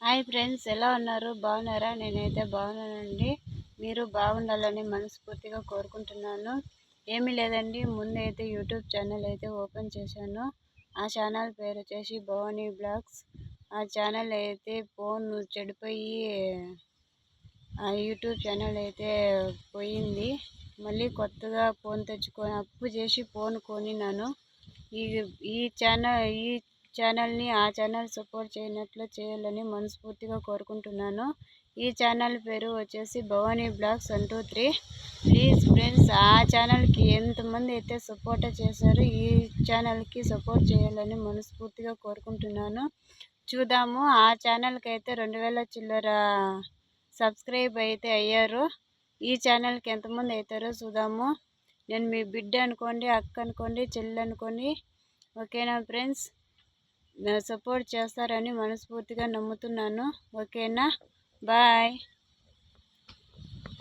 Hi friends, ఎలా ఉన్నారు? బాగున్నారా? నేనైతే బాగున్నానండి. మీరు బాగుండాలని మనస్ఫూర్తిగా కోరుకుంటున్నాను. ఏమీ లేదండి, ముందైతే యూట్యూబ్ ఛానల్ అయితే ఓపెన్ చేశాను. ఆ ఛానల్ పేరు వచ్చేసి భవానీ బ్లాగ్స్. ఆ ఛానల్ అయితే ఫోన్ చెడిపోయి ఆ యూట్యూబ్ ఛానల్ అయితే పోయింది. మళ్ళీ కొత్తగా ఫోన్ తెచ్చుకొని అప్పు చేసి ఫోన్ కొనినాను. ఈ ఈ ఛానల్ని ఆ ఛానల్ సపోర్ట్ చేయనట్లు చేయాలని మనస్ఫూర్తిగా కోరుకుంటున్నాను. ఈ ఛానల్ పేరు వచ్చేసి భవానీ బ్లాగ్స్ 123. ప్లీజ్ ఫ్రెండ్స్, ఆ ఛానల్కి ఎంతమంది అయితే సపోర్ట్ చేశారో ఈ ఛానల్కి సపోర్ట్ చేయాలని మనస్ఫూర్తిగా కోరుకుంటున్నాను. చూద్దాము, ఆ ఛానల్కి అయితే 2000 చిల్లర సబ్స్క్రైబ్ అయితే అయ్యారు. ఈ ఛానల్కి ఎంతమంది అవుతారో చూద్దాము. నేను మీ బిడ్డ అనుకోండి, అక్క అనుకోండి, చెల్లి అనుకోండి. ఓకేనా ఫ్రెండ్స్? సపోర్ట్ చేస్తారని మనస్ఫూర్తిగా నమ్ముతున్నాను. ఓకేనా? బాయ్.